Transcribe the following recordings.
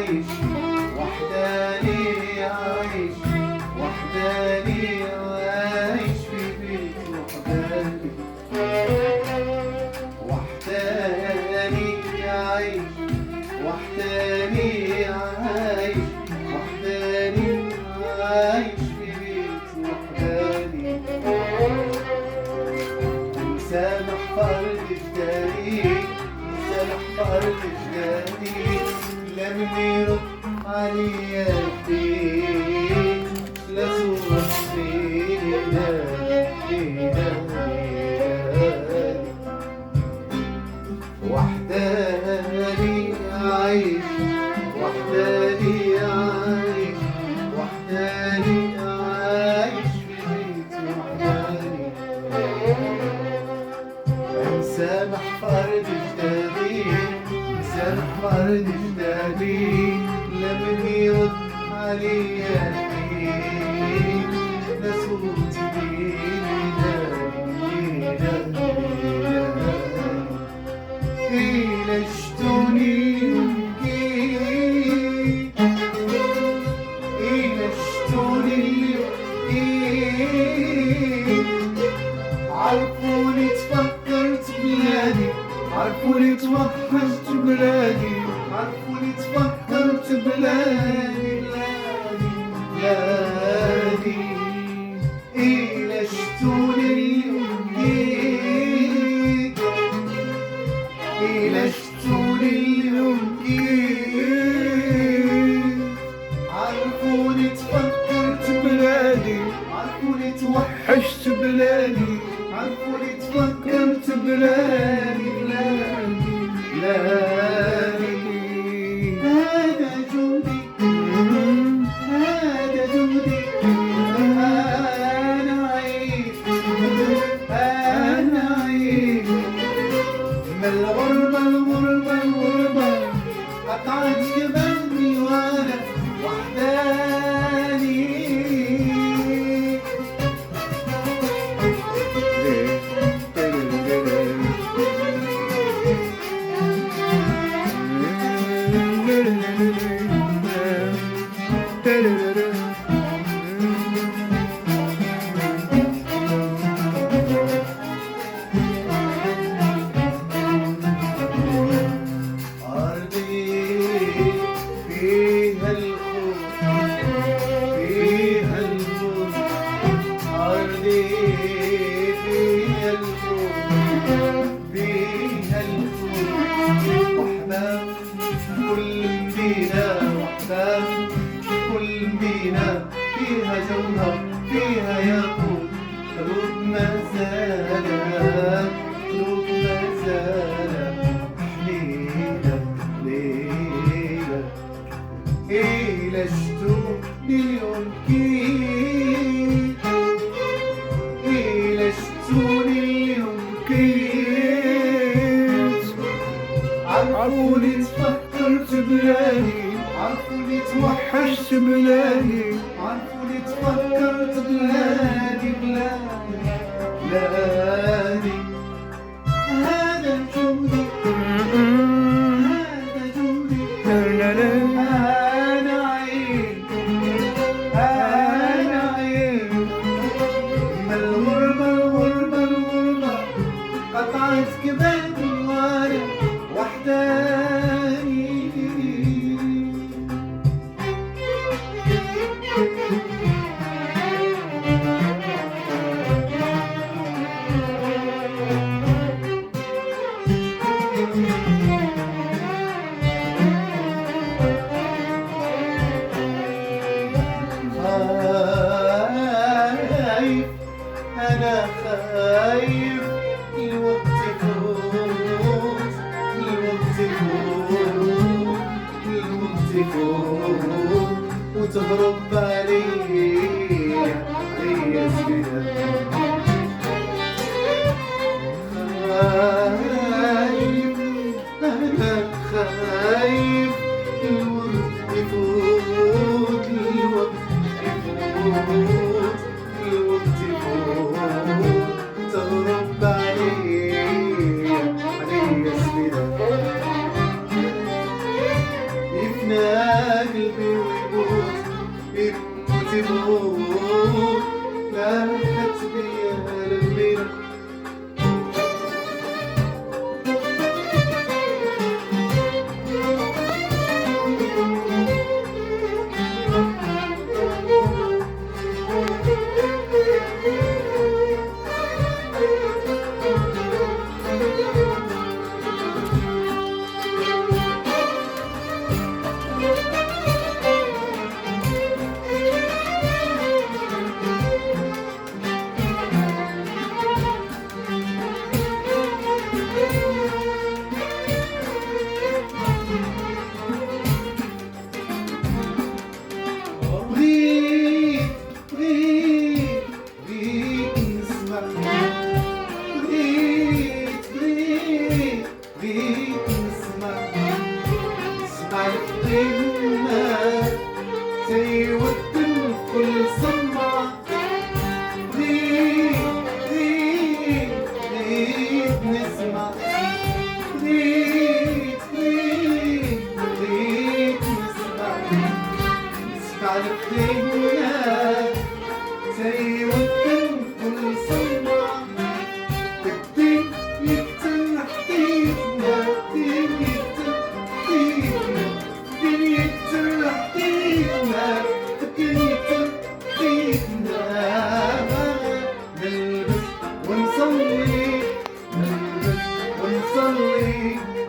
عايش وحداني، عايش وحداني، عايش في بيت وحداني، وحداني عايش وحداني، عايش وحداني، عايش في بيت وحداني. مسامح فرد جداني، مسامح فرد جداني، لم يرد عليا الدين، لا صورة فينا فينا وحداني عايش وحداني، عايش وحداني، عايش في بيت وحداني. مسامح فرد جداني، مسامح فرد جداني، لم يرد عليا الدين، لا صوت إلى شتوني جيت، إلى شتوني جيت، عرفوني تفكرت بلادي، عرفوني توحشت بلادي، عرفوني تفكرت بلادي بلادي بلادي. إلى شتوني جيت، إلى شتوني اليوم جيت، عرفوني تفكرت بلادي، عرفوني توحشت بلادي، عرفوني تفكرت بلادي بلادي بلادي. هذا جودي، هذا جودي، أنا عايش، أنا عايش. الغربة الغربة الغربة قطعت جبالي وأنا وحداني. فيها الخوف، فيها الخوف، أرضي فيها الخوف، فيها الخوف. وحدة كل مدينة، وحدة كل مدينة، فيها جوهر، فيها ياقوت، قلوب ما زالت، قلوب ما زالت حنينة ليلة. إلى شتوني اليوم جيت، إلى شتوني اليوم جيت، عرفوني تفكرت بلادي، عرفوني توحشت بلادي، عرفوني تفكرت بلادي بلادي بلادي. هذا جودي، هذا جودي، أنا عايش، أنا عايش. الغربة الغربة الغربة قطعت جبالي وأنا وحداني. خايف، أنا خايف، الوقت يفوت، الوقت يفوت، الوقت يفوت، وتهرب عليا عليا سنة. خايف، أنا خايف، الوقت يفوت، الوقت يفوت، الوقت يفوت، تهرب عليا عليا سنة. بيتنا قلبي ويموت يموت يموت لاحت بيا للمينا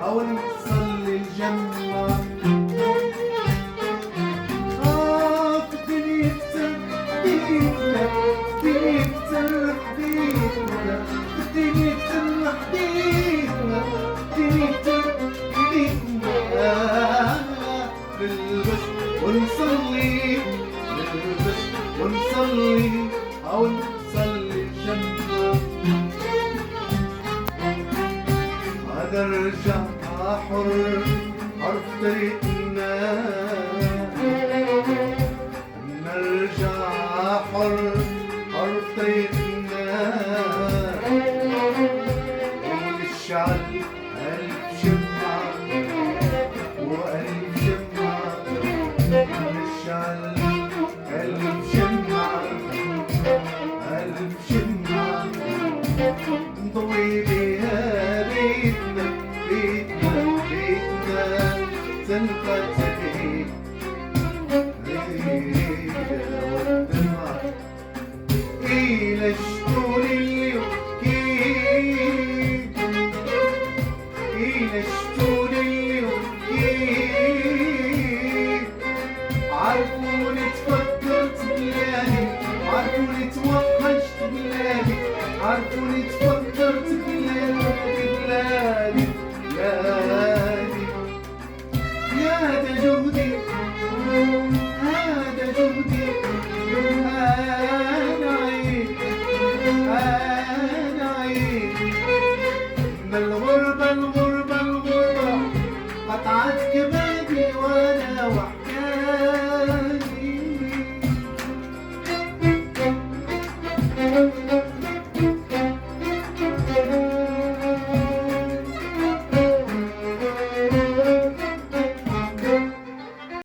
أو نصلي الجنة في دنيتنا دنيتنا حبيبنا دنيتنا حبيبنا دنيتنا نلبس ونصلي نلبس ونصلي أو نصلي الجنة نرجع حر عرف طريقنا نرجع حر عرف طريقنا ونشعل ألف شمعة وألف شمعة نشعل ألف شمعة ألف شمعة نضوي بها بيتنا بيتنا بيتنا تنقتل والدمع إلى شطول اليوم إلى شطول اليوم عرفوني تفكرت بلادي عرفوني توحشت بلادي عرفوني تفكرت بلادي بلادي بلادي هذا جهدي هذا جهدي